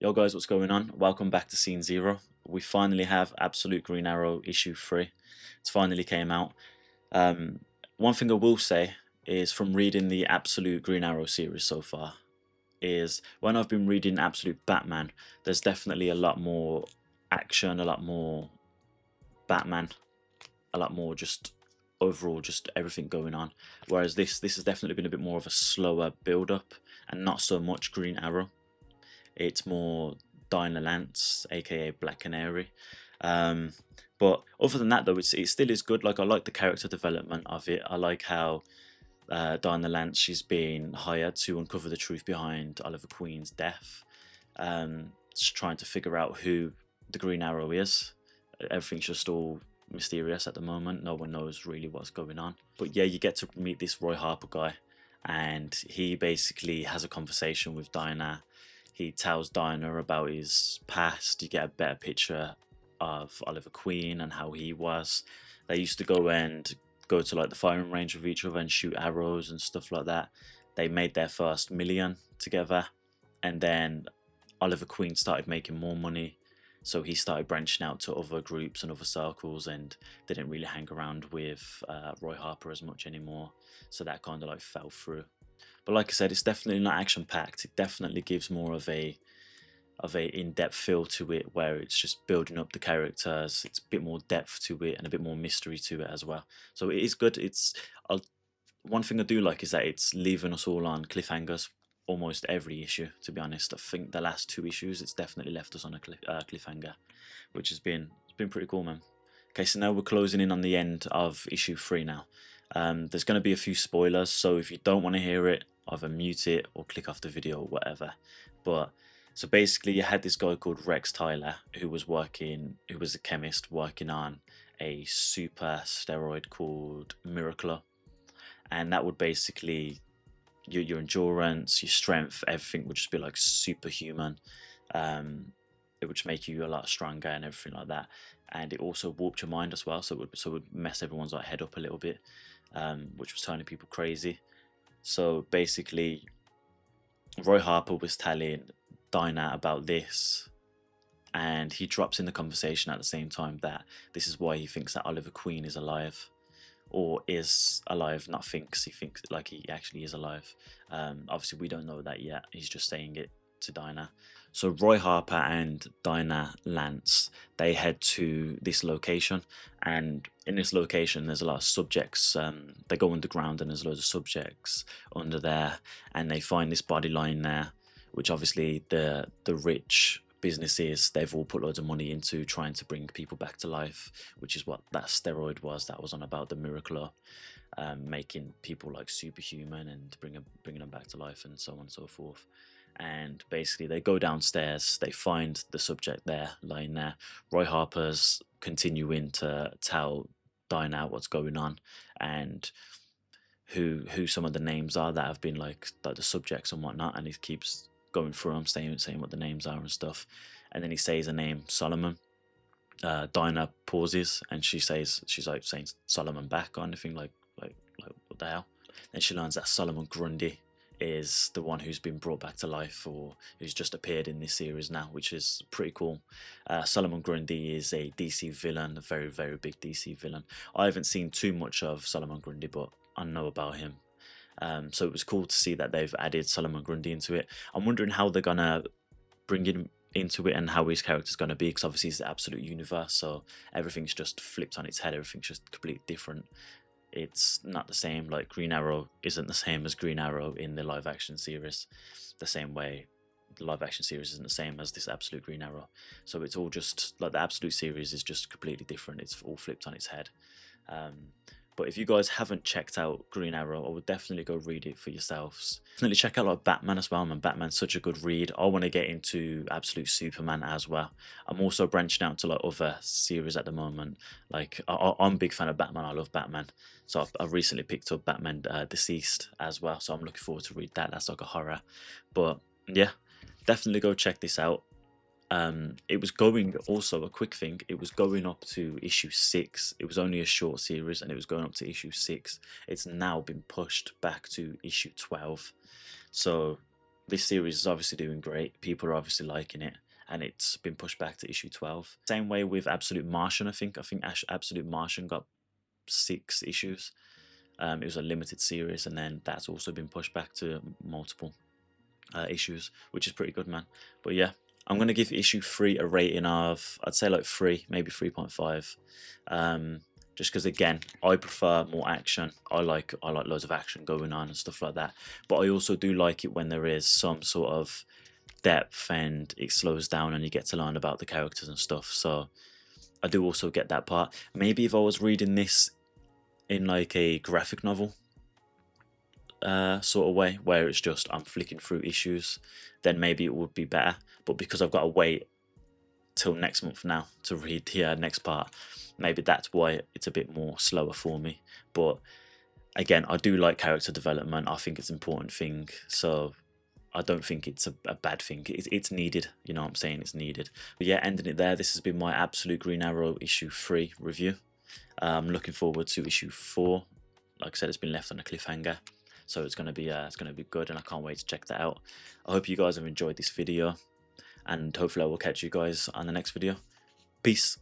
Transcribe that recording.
Yo guys, what's going on? Welcome back to Scene Zero. We finally have Absolute Green Arrow issue 3. It's finally came out. Um, One thing I will say is from reading the Absolute Green Arrow series so far is when I've been reading Absolute Batman, there's definitely a lot more action, a lot more Batman, a lot more just overall just everything going on. Whereas this has definitely been a bit more of a slower build up and not so much Green Arrow. It's more Dinah Lance, aka Black Canary. Um, but other than that, though, it still is good. Like I like the character development of it. I like how Dinah Lance she's been hired to uncover the truth behind Oliver Queen's death. Just trying to figure out who the Green Arrow is. Everything's just all mysterious at the moment. No one knows really what's going on. But yeah, you get to meet this Roy Harper guy, and he basically has a conversation with Dinah. He tells Dinah about his past. You get a better picture of Oliver Queen and how he was. They used to go to like the firing range with each other and shoot arrows and stuff like that. They made their first million together, and then Oliver Queen started making more money, so he started branching out to other groups and other circles, and didn't really hang around with Roy Harper as much anymore. So that kind of like fell through. But like I said, it's definitely not action packed. It definitely gives more of a in-depth feel to it, where it's just building up the characters. It's a bit more depth to it and a bit more mystery to it as well. So it is good. One thing I do like is that it's leaving us all on cliffhangers almost every issue. To be honest, I think the last two issues it's definitely left us on a cliffhanger, which it's been pretty cool, man. Okay, so now we're closing in on the end of issue 3 now. There's going to be a few spoilers, so if you don't want to hear it, either mute it or click off the video or whatever. But so basically, you had this guy called Rex Tyler who was a chemist working on a super steroid called Miracler, and that would basically your endurance, your strength, everything would just be like superhuman. It would just make you a lot stronger and everything like that. And it also warped your mind as well, so it would mess everyone's like head up a little bit, which was turning people crazy. So basically, Roy Harper was telling Dinah about this, and he drops in the conversation at the same time that this is why he thinks that Oliver Queen is alive, or is alive, not thinks, he thinks like he actually is alive. Obviously, we don't know that yet. He's just saying it to Dinah. So Roy Harper and Dinah Lance, they head to this location, and in this location there's a lot of subjects. They go underground and there's loads of subjects under there, and they find this body lying there, which obviously the rich businesses, they've all put loads of money into trying to bring people back to life, which is what that steroid was that was on about, the Miracle, making people like superhuman and bringing them back to life and so on and so forth. And basically they go downstairs, they find the subject there lying there. Roy Harper's continuing to tell Dinah what's going on, and who some of the names are that have been like the subjects and whatnot, and he keeps going through them, saying what the names are and stuff. And then he says the name Solomon. Dinah pauses, and she's like saying Solomon back or anything, like what the hell. Then she learns that Solomon Grundy is the one who's been brought back to life, or who's just appeared in this series now, which is pretty cool. Solomon Grundy is a DC villain, a very, very big DC villain. I haven't seen too much of Solomon Grundy, but I know about him. So it was cool to see that they've added Solomon Grundy into it. I'm wondering how they're gonna bring him into it and how his character's gonna be, because obviously it's the absolute universe, so everything's just flipped on its head. Everything's just completely different. It's not the same. Like Green Arrow isn't the same as Green Arrow in the live action series, the same way the live action series isn't the same as this Absolute Green Arrow. So it's all just like the Absolute series is just completely different. It's all flipped on its head. But if you guys haven't checked out Green Arrow, I would definitely go read it for yourselves. Definitely check out like Batman as well, man. Batman's such a good read. I want to get into Absolute Superman as well. I'm also branching out to like other series at the moment. Like I'm a big fan of Batman. I love Batman. So I've recently picked up Batman Deceased as well. So I'm looking forward to read that. That's like a horror. But yeah, definitely go check this out. It was going, also a quick thing, it was going up to issue 6. It was only a short series and it was going up to issue 6. It's now been pushed back to issue 12. So this series is obviously doing great. People are obviously liking it, and it's been pushed back to issue 12. Same way with Absolute Martian. I think Absolute Martian got 6 issues. It was a limited series, and then that's also been pushed back to multiple issues, which is pretty good, man. But yeah, I'm gonna give issue 3 a rating of, I'd say like 3, maybe 3.5. Just because, again, I prefer more action. I like loads of action going on and stuff like that. But I also do like it when there is some sort of depth and it slows down and you get to learn about the characters and stuff. So I do also get that part. Maybe if I was reading this in like a graphic novel sort of way, where it's just I'm flicking through issues, then maybe it would be better. But because I've got to wait till next month now to read the next part, maybe that's why it's a bit more slower for me. But again, I do like character development. I think it's an important thing, so I don't think it's a bad thing. It's needed, you know what I'm saying? It's needed. But yeah, ending it there. This has been my Absolute Green Arrow issue 3 review. I'm looking forward to issue 4. Like I said, it's been left on a cliffhanger, so it's gonna be good, and I can't wait to check that out. I hope you guys have enjoyed this video, and hopefully I will catch you guys on the next video. Peace.